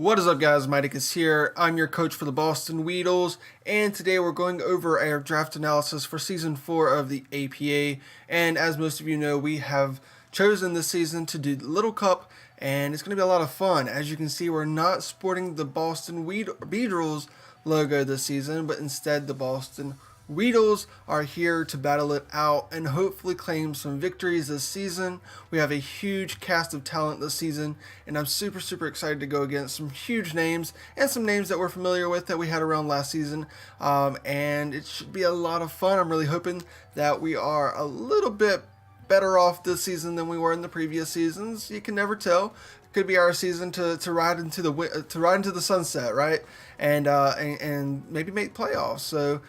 What is up, guys? Miticus here. I'm your coach for the Boston Weedles, and today we're going over our draft analysis for Season 4 of the APA. And as most of you know, we have chosen this season to do the Little Cup, and it's going to be a lot of fun. As you can see, we're not sporting the Boston Weedles logo this season, but instead the Boston Weedles are here to battle it out and hopefully claim some victories this season. We have a huge cast of talent this season, and I'm super excited to go against some huge names and some names that we're familiar with that we had around last season, and it should be a lot of fun. I'm really hoping that we are a little bit better off this season than we were in the previous seasons. You can never tell. Could be our season to ride into the sunset, right? And maybe make playoffs. So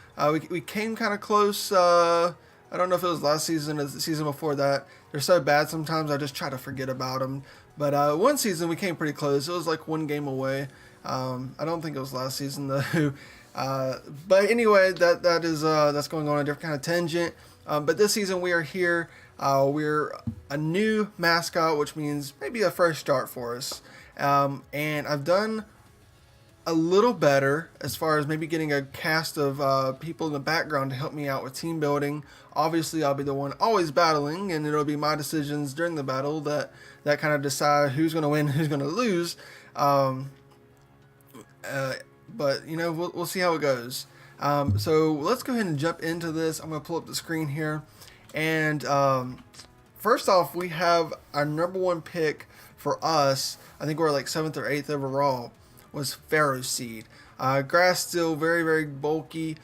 we came kind of close. I don't know if it was last season or the season before that. They're so bad sometimes I just try to forget about them. But one season we came pretty close. It was like one game away. I don't think it was last season though. But anyway, that's going on a different kind of tangent. But this season we are here. We're a new mascot, which means maybe a fresh start for us. And I've done a little better as far as maybe getting a cast of people in the background to help me out with team building. Obviously, I'll be the one always battling, and it'll be my decisions during the battle that kind of decide who's going to win, who's going to lose. But, you know, we'll see how it goes. So let's go ahead and jump into this. I'm going to pull up the screen here. And first off, we have our number one pick for us. I think we're like 7th or 8th overall. Was Ferroseed. Grass still very bulky.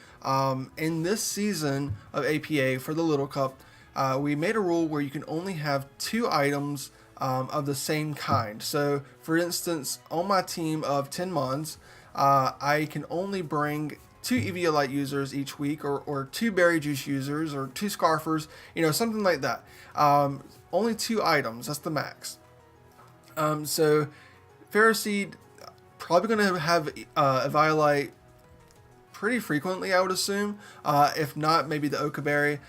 In this season of APA for the Little Cup, we made a rule where you can only have 2 items of the same kind. So, for instance, on my team of 10 mons, I can only bring 2 Eviolite users each week, or 2 berry juice users, or 2 scarfers, you know, something like that. Only 2 items, that's the max. So Ferroseed, probably going to have Eviolite pretty frequently, I would assume. If not, maybe the Oka Berry,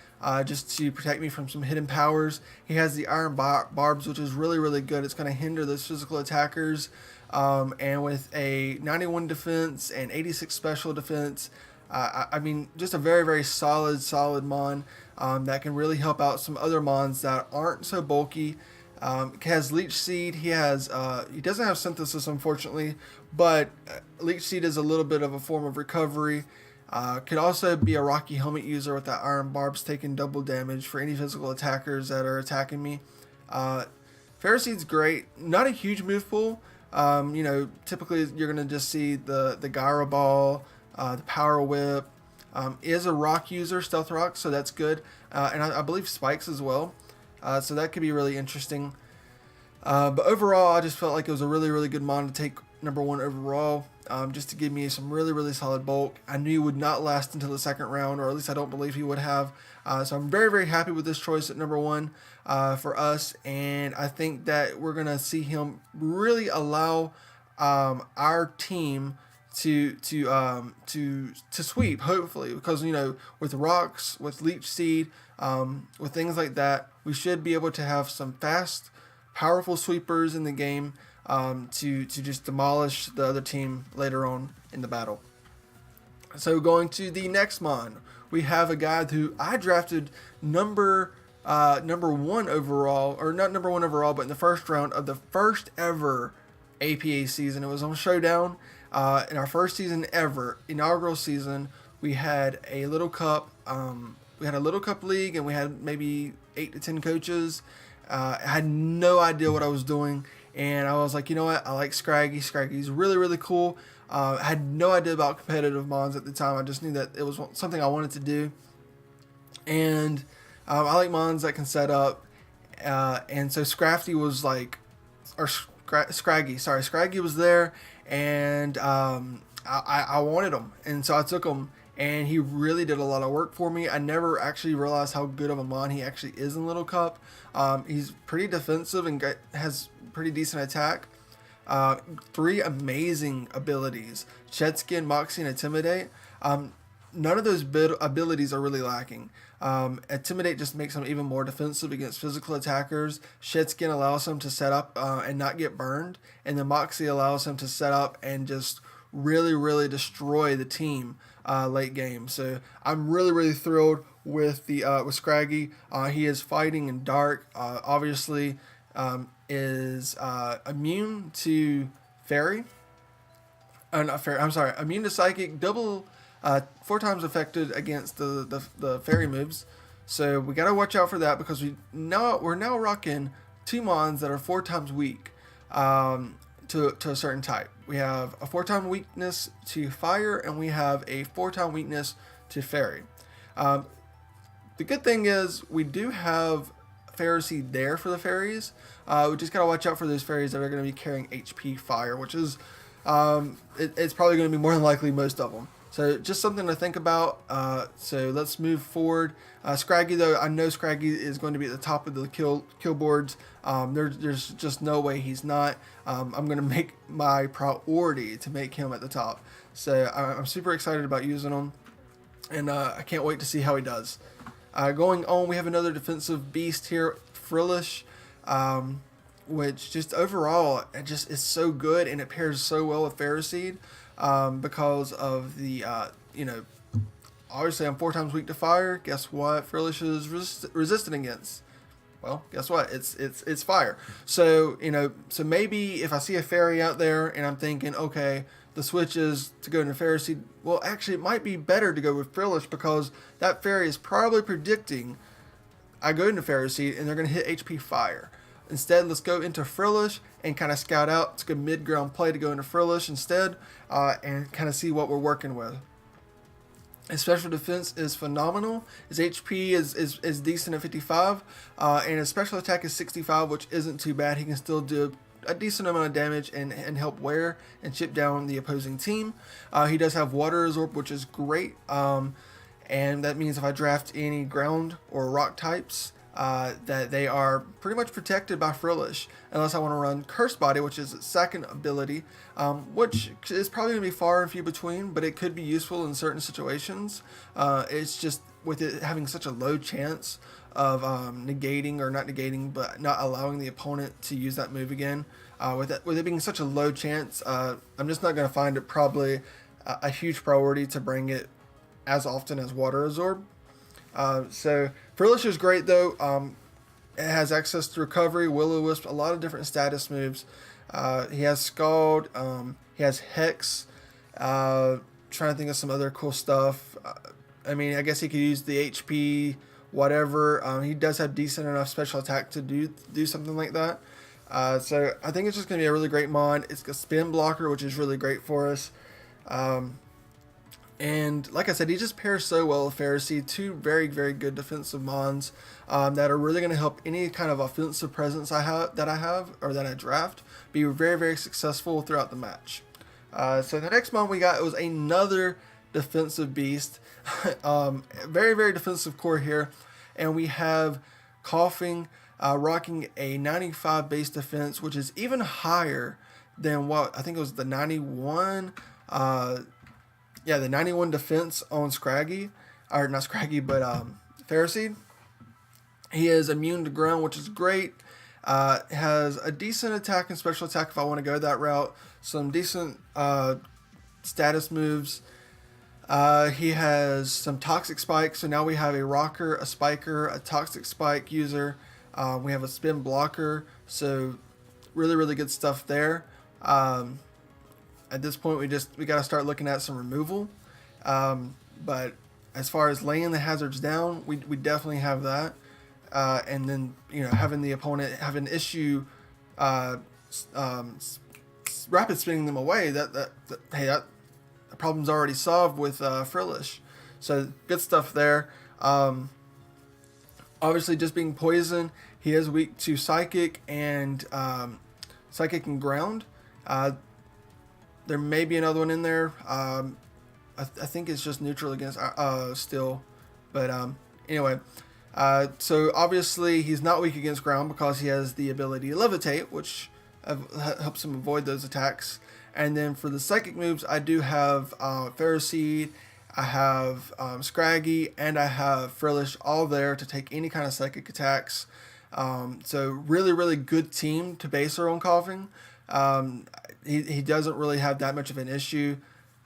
just to protect me from some hidden powers. He has the Iron Barbs, which is really good. It's going to hinder those physical attackers. And with a 91 defense and 86 special defense, I mean, just a very solid mon that can really help out some other mons that aren't so bulky. He has Leech Seed. He doesn't have Synthesis, unfortunately, but Leech Seed is a little bit of a form of recovery. Could also be a Rocky Helmet user with that Iron Barbs, taking double damage for any physical attackers that are attacking me. Ferroseed's great. Not a huge move pool. You know, typically you're going to just see the Gyro Ball, the Power Whip, is a rock user, Stealth Rock, so that's good. And I believe Spikes as well. So that could be really interesting. But overall, I just felt like it was a really good mon to take number 1 overall, just to give me some really solid bulk. I knew he would not last until the second round, or at least I don't believe he would have. So I'm very happy with this choice at number 1 for us, and I think that we're gonna see him really allow our team to sweep, hopefully, because, you know, with rocks, with Leech Seed, with things like that, we should be able to have some fast, powerful sweepers in the game to just demolish the other team later on in the battle. So going to the next mon, we have a guy who I drafted number 1 overall, or not number 1 overall, but in the first round of the first ever APA season. It was on Showdown. In our first season ever, inaugural season, we had a Little Cup. We had a Little Cup league, and we had maybe 8 to 10 coaches. I had no idea what I was doing, and I was like, you know what? I like Scraggy. Scraggy's really cool. I had no idea about competitive mons at the time. I just knew that it was something I wanted to do, and I like mons that can set up. And so Scrafty was like, or Scraggy. Sorry, Scraggy was there, and I wanted him, and so I took him. And he really did a lot of work for me. I never actually realized how good of a mon he actually is in Little Cup. He's pretty defensive and has pretty decent attack. 3 amazing abilities: Shed Skin, Moxie, and Intimidate. none of those abilities are really lacking. Intimidate just makes him even more defensive against physical attackers. Shed Skin allows him to set up and not get burned. And the Moxie allows him to set up and just really destroy the team late game. So I'm really thrilled with with Scraggy. He is fighting in dark. Obviously, is immune to fairy. Not fairy. I'm sorry. Immune to psychic. Double 4 times affected against the fairy moves. So we gotta watch out for that because we're now rocking 2 mons that are 4 times weak to a certain type. We have a 4-time weakness to fire, and we have a 4-time weakness to fairy. The good thing is we do have Pharisee there for the fairies. We just gotta watch out for those fairies that are going to be carrying HP fire, which is it's probably going to be more than likely most of them. So just something to think about. So let's move forward. Scraggy, though, I know Scraggy is going to be at the top of the kill boards. There's just no way he's not. I'm going to make my priority to make him at the top. So I'm super excited about using him, and I can't wait to see how he does. Going on, we have another defensive beast here, Frillish, which just overall it just is so good, and it pairs so well with Pharisee. Because of the, obviously I'm 4 times weak to fire. Guess what? Frillish is resistant against. Well, guess what? It's fire. So, so maybe if I see a fairy out there and I'm thinking, okay, the switch is to go into Pharisee. Well, actually, it might be better to go with Frillish because that fairy is probably predicting I go into Pharisee and they're going to hit HP fire. Instead, let's go into Frillish and kind of scout out. It's a good mid-ground play to go into Frillish instead and kind of see what we're working with. His special defense is phenomenal. His HP is decent at 55, and his special attack is 65, which isn't too bad. He can still do a decent amount of damage and help wear and chip down the opposing team. He does have Water Absorb, which is great, and that means if I draft any ground or rock types, that they are pretty much protected by Frillish, unless I want to run Curse Body, which is its second ability, which is probably going to be far and few between, but it could be useful in certain situations. It's just with it having such a low chance of negating, or not negating, but not allowing the opponent to use that move again. With it being such a low chance, I'm just not going to find it probably a huge priority to bring it as often as Water Absorb. So Frillish is great though. It has access to recovery, Will-O-Wisp, a lot of different status moves. He has Scald, he has Hex, trying to think of some other cool stuff. I mean, I guess he could use the HP, whatever. He does have decent enough special attack to do something like that. So I think it's just going to be a really great mod. It's a spin blocker, which is really great for us. And like I said, he just pairs so well with Pharisee. 2 very good defensive mons that are really going to help any kind of offensive presence I have or that I draft be very successful throughout the match. So the next mon we got was another defensive beast. Very defensive core here, and we have Coughing, rocking a 95 base defense, which is even higher than what I think it was the 91. The 91 defense on Scraggy, or not Scraggy, but Pharisee. He is immune to ground, which is great. Has a decent attack and special attack if I want to go that route. Some decent status moves. He has some Toxic Spike, so now we have a Rocker, a Spiker, a Toxic Spike user. We have a Spin Blocker, so really good stuff there. At this point, we got to start looking at some removal. But as far as laying the hazards down, we definitely have that. And then, having the opponent have an issue rapid spinning them away, that problem's already solved with Frillish. So good stuff there. Obviously, just being poison, he is weak to Psychic and Ground. There may be another one in there. I think it's just neutral against Steel. But anyway, so obviously he's not weak against ground because he has the ability to Levitate, which helps him avoid those attacks. And then for the Psychic moves, I do have Pharisee, I have Scraggy, and I have Frillish all there to take any kind of psychic attacks. So really, really good team to base her on coughing. He doesn't really have that much of an issue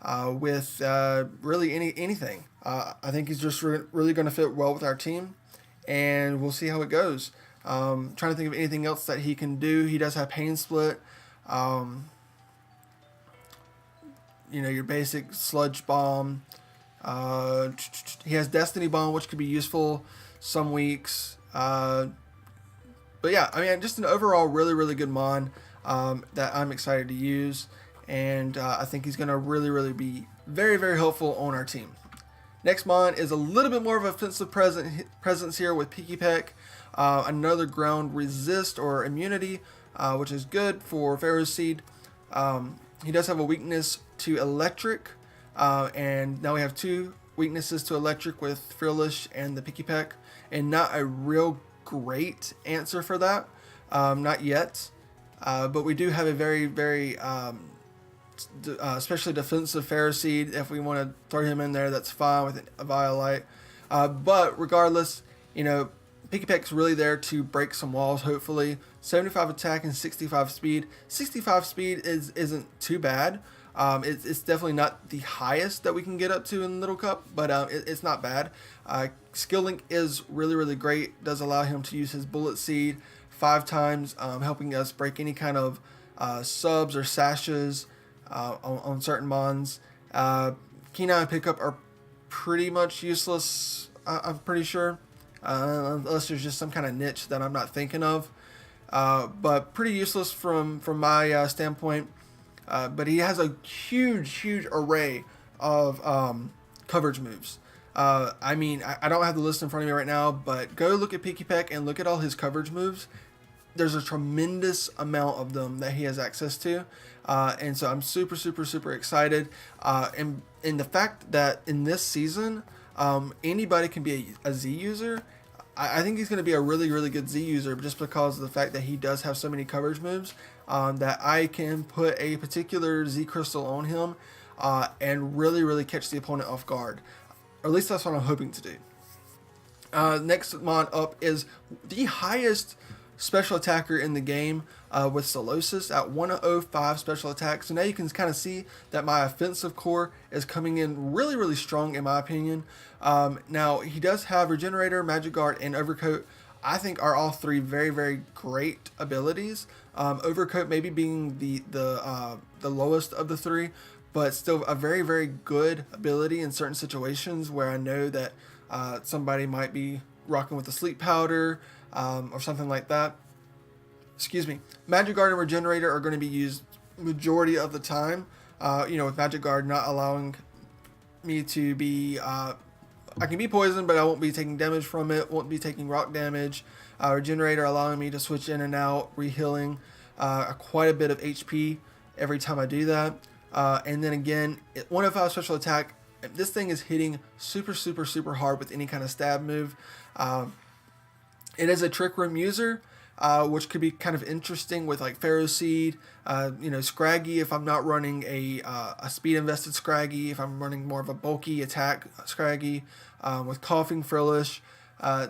with really anything. I think he's just really going to fit well with our team, and we'll see how it goes. Trying to think of anything else that he can do. He does have Pain Split. Your basic Sludge Bomb. He has Destiny Bomb, which could be useful some weeks. But yeah, I mean, just an overall really, really good mon that I'm excited to use. And I think he's going to really, really be very, very helpful on our team. Next mon is a little bit more of an offensive presence here with Chimpact. Another ground resist or immunity, which is good for Pharaoh Seed. He does have a weakness to electric, and now we have 2 weaknesses to electric with Frillish and the Chimpact, and not a real great answer for that, not yet. But we do have a very, very especially defensive Pharaoh Seed. If we want to throw him in there, that's fine with a Violite. But regardless, Chimpact's really there to break some walls, hopefully. 75 attack and 65 speed. 65 speed isn't too bad. It's definitely not the highest that we can get up to in Little Cup, but it's not bad. Skill Link is really, really great. Does allow him to use his Bullet Seed 5 times, helping us break any kind of subs or sashes on certain mons. Kyleaye and Pickup are pretty much useless, I'm pretty sure. Unless there's just some kind of niche that I'm not thinking of. But pretty useless from my standpoint. But he has a huge array of coverage moves. I mean, I don't have the list in front of me right now, but go look at Chimpact and look at all his coverage moves. There's a tremendous amount of them that he has access to. And so I'm super excited. And the fact that in this season, anybody can be a Z user. I think he's going to be a really good Z user just because of the fact that he does have so many coverage moves that I can put a particular Z crystal on him and really catch the opponent off guard. Or at least that's what I'm hoping to do. Next mon up is the highest special attacker in the game with Solosis at 105 special attack. So now you can kind of see that my offensive core is coming in really strong in my opinion. Now he does have Regenerator, Magic Guard, and Overcoat. I think are all 3 very great abilities. Overcoat maybe being the lowest of the 3, but still a very good ability in certain situations where I know that somebody might be rocking with the Sleep Powder or something like that. Excuse me. Magic Guard and Regenerator are going to be used majority of the time. With Magic Guard not allowing me to be... I can be poisoned, but I won't be taking damage from it. Won't be taking rock damage. Regenerator allowing me to switch in and out, rehealing quite a bit of HP every time I do that. And then again, 105 special attack. This thing is hitting super hard with any kind of stab move. It is a Trick Room user, which could be kind of interesting with like Pharaoh Seed, Scraggy if I'm not running a speed invested Scraggy, if I'm running more of a bulky attack Scraggy, with Coughing Frillish.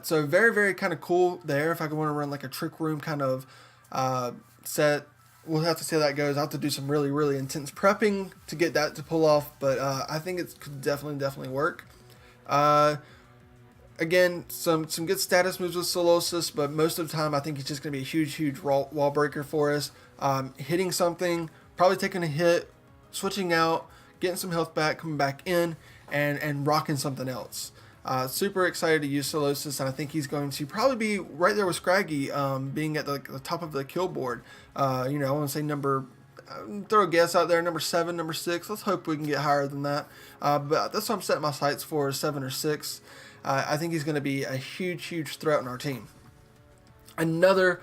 So very kind of cool there if I want to run like a Trick Room kind of set. We'll have to see how that goes. I'll have to do some really intense prepping to get that to pull off, but I think it could definitely work. Again, some good status moves with Solosis, but most of the time I think it's just going to be a huge wall breaker for us. Hitting something, probably taking a hit, switching out, getting some health back, coming back in, and rocking something else. Super excited to use Solosis, and I think he's going to probably be right there with Scraggy, being at the top of the kill board. I want to say throw a guess out there, number 7, number 6. Let's hope we can get higher than that. But that's what I'm setting my sights for, 7 or 6. I think he's going to be a huge threat on our team. Another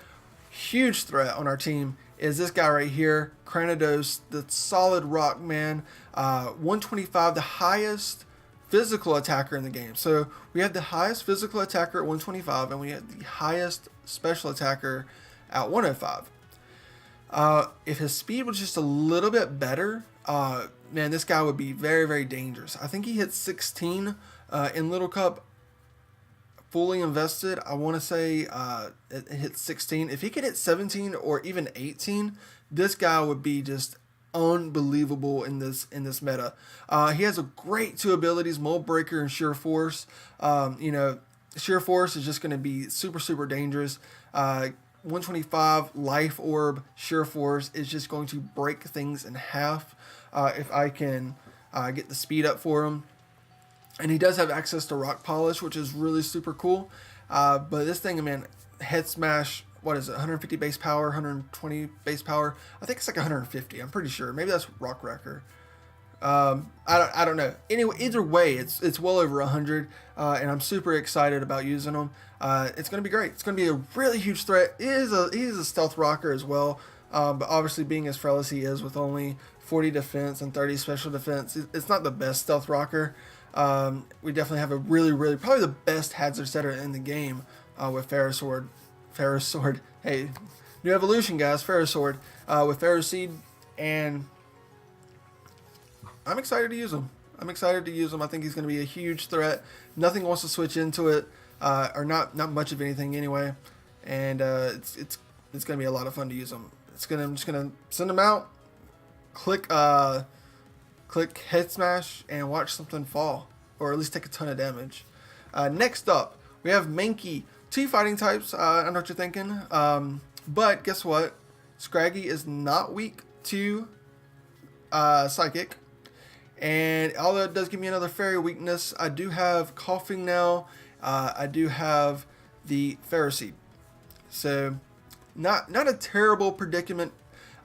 huge threat on our team is this guy right here, Cranidos, the solid rock man. 125, the highest physical attacker in the game. So we have the highest physical attacker at 125, and we have the highest special attacker at 105. If his speed was just a little bit better, man, this guy would be very, very dangerous. I think he hit 16 in Little Cup. Fully invested, I want to say it hit 16. If he could hit 17 or even 18, this guy would be just unbelievable in this meta. He has a great 2 abilities, Mold Breaker and Sheer Force. You know, Sheer Force is just going to be super, super dangerous. 125 Life Orb Sheer Force is just going to break things in half if I can get the speed up for him. And he does have access to Rock Polish, which is really super cool. But this thing, man, Head Smash, what is it, 150 base power, 120 base power? I think it's like 150, I'm pretty sure. Maybe that's Rock Wrecker. I don't know. Anyway, either way, it's well over 100, and I'm super excited about using him. It's going to be great. It's going to be a really huge threat. He is a stealth rocker as well, but obviously being as frail as he is with only 40 defense and 30 special defense, it's not the best stealth rocker. We definitely have a really, probably the best hazard setter in the game with Ferrosword. Hey, new evolution, guys. Ferrosword with Ferroseed, and I'm excited to use him. I think he's going to be a huge threat. Nothing wants to switch into it, or not much of anything anyway. And it's going to be a lot of fun to use him. I'm just going to send him out, click Head Smash, and watch something fall, or at least take a ton of damage. Next up, we have Mankey. 2 fighting types. I know what you're thinking. But guess what? Scraggy is not weak to Psychic. And although it does give me another fairy weakness, I do have Coughing now. I do have the Ferroseed. So not a terrible predicament.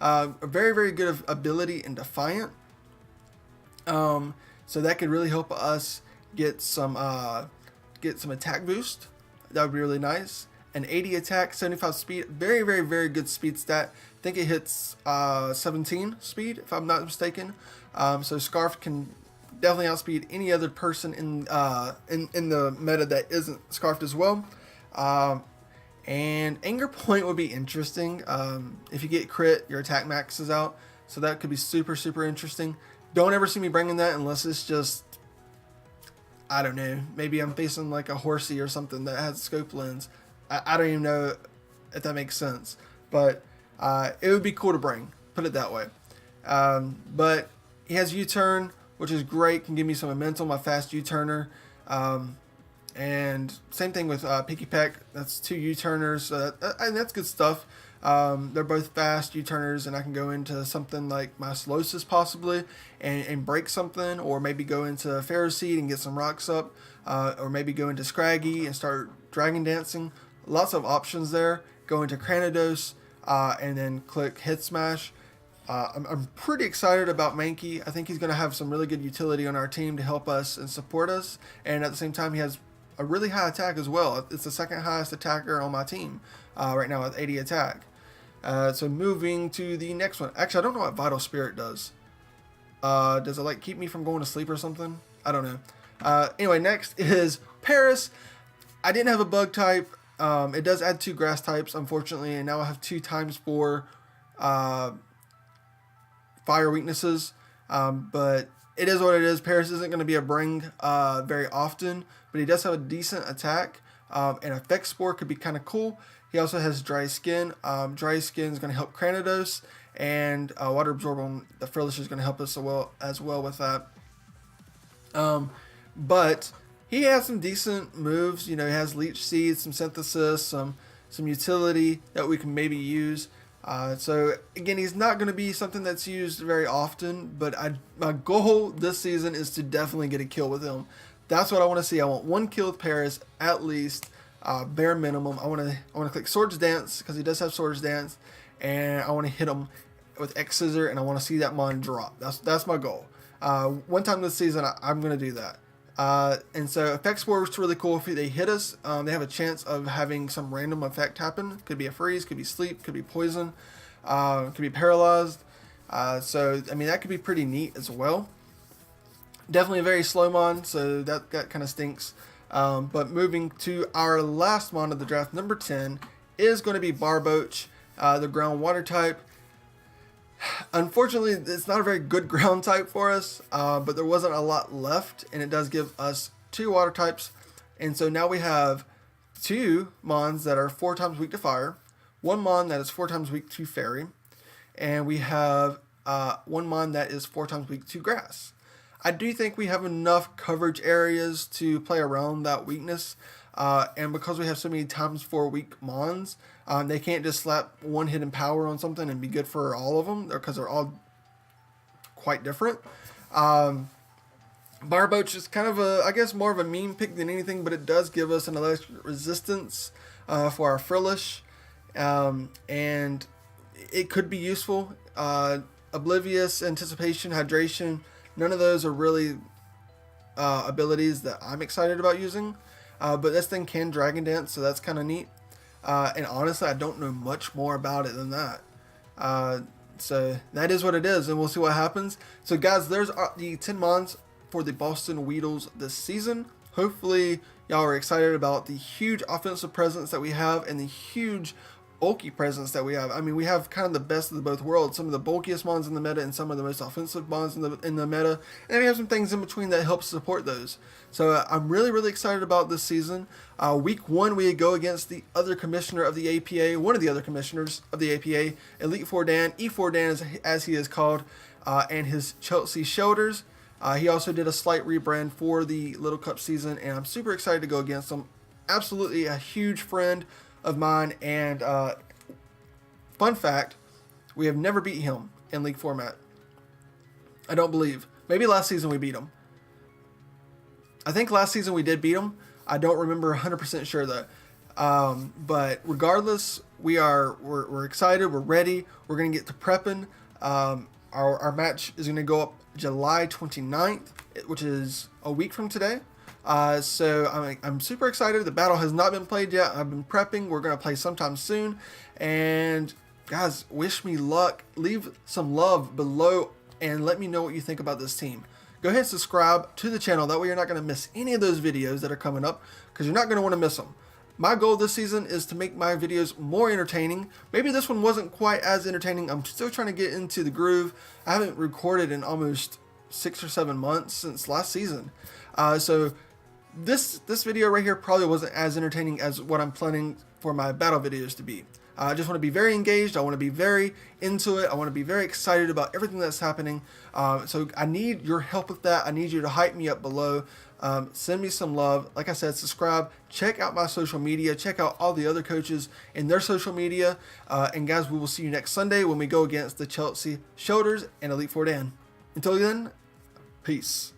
A very good ability in Defiant. So that could really help us get some attack boost. That would be really nice. An 80 attack, 75 speed, very good speed stat. I think it hits 17 speed, if I'm not mistaken. So Scarf can definitely outspeed any other person in the meta that isn't Scarfed as well. And Anger Point would be interesting. If you get crit, your attack maxes out, so that could be super interesting. Don't ever see me bringing that unless it's just, I don't know, maybe I'm facing like a Horsey or something that has scope lens. I don't even know if that makes sense, but it would be cool to bring, put it that way. But he has U-turn, which is great, can give me some momentum, a fast U-turner. And same thing with Pikipek, that's 2 U-turners, and that's good stuff. They're both fast U-turners, and I can go into something like my Solosis possibly and break something, or maybe go into Ferroseed and get some rocks up, or maybe go into Scraggy and start Dragon Dancing. Lots of options there. Go into Cranidos and then click Head Smash. I'm pretty excited about Mankey. I think he's going to have some really good utility on our team to help us and support us, and at the same time he has a really high attack as well. It's the second highest attacker on my team right now with 80 attack. So moving to the next one. Actually, I don't know what Vital Spirit does. Does it like keep me from going to sleep or something? I don't know. Anyway, next is Paris. I didn't have a bug type. It does add 2 grass types, unfortunately, and now I have 2 ×4 fire weaknesses. But it is what it is. Paris isn't going to be a bring very often, but he does have a decent attack. And Effect Spore could be kind of cool. He also has Dry Skin. Dry Skin is going to help Cranidos, and Water Absorb on the Frillish is going to help us as well with that. But he has some decent moves. You know, he has Leech Seed, some Synthesis, some utility that we can maybe use. So again, he's not going to be something that's used very often, but my goal this season is to definitely get a kill with him. That's what I want to see. I want 1 kill with Paris at least, bare minimum. I want to click Swords Dance because he does have Swords Dance, and I want to hit him with X Scissor, and I want to see that mon drop. That's my goal. One time this season, I'm going to do that. And so Effect Spore is really cool. If they hit us, they have a chance of having some random effect happen. Could be a freeze, could be sleep, could be poison, could be paralyzed. So I mean, that could be pretty neat as well. Definitely a very slow mon, so that kind of stinks. But moving to our last mon of the draft, number 10, is going to be Barboach, the ground water type. Unfortunately, it's not a very good ground type for us, but there wasn't a lot left, and it does give us 2 water types. And so now we have 2 mons that are 4 times weak to fire, 1 mon that is 4 times weak to fairy, and we have 1 mon that is 4 times weak to grass. I do think we have enough coverage areas to play around that weakness, and because we have so many times 4 weak mons, they can't just slap 1 hidden power on something and be good for all of them, because they're all quite different. Barboach is kind of I guess more of a meme pick than anything, but it does give us an electric resistance for our Frillish, and it could be useful. Oblivious, Anticipation, Hydration, none of those are really abilities that I'm excited about using, but this thing can Dragon Dance, so that's kind of neat. And honestly, I don't know much more about it than that. So that is what it is, and we'll see what happens. So guys, there's the 10 mons for the Boston Weedles this season. Hopefully y'all are excited about the huge offensive presence that we have and the huge bulky presence that we have. I mean, we have kind of the best of the both worlds. Some of the bulkiest mons in the meta and some of the most offensive mons in the meta. And we have some things in between that help support those. So I'm really excited about this season. Week 1, we go against the other commissioner of the APA, one of the other commissioners of the APA, Elite Four Dan, E4 Dan as he is called, and his Chelsea shoulders. He also did a slight rebrand for the Little Cup season, and I'm super excited to go against him. Absolutely a huge friend of mine, and fun fact, we have never beat him in league format. I don't believe. Maybe last season we beat him. I think last season we did beat him. I don't remember 100% sure though. But regardless, we're excited. We're ready. We're gonna get to prepping. Our match is gonna go up July 29th, which is a week from today. So I'm super excited. The battle has not been played yet. I've been prepping. We're going to play sometime soon. And guys, wish me luck. Leave some love below and let me know what you think about this team. Go ahead and subscribe to the channel. That way you're not going to miss any of those videos that are coming up, because you're not going to want to miss them. My goal this season is to make my videos more entertaining. Maybe this one wasn't quite as entertaining. I'm still trying to get into the groove. I haven't recorded in almost 6 or 7 months since last season. So this video right here probably wasn't as entertaining as what I'm planning for my battle videos to be. I just want to be very engaged. I want to be very into it. I want to be very excited about everything that's happening. So I need your help with that. I need you to hype me up below. Send me some love. Like I said, subscribe. Check out my social media. Check out all the other coaches and their social media. And guys, we will see you next Sunday when we go against the Chelsea Shoulders and Elite Four Dan. Until then, peace.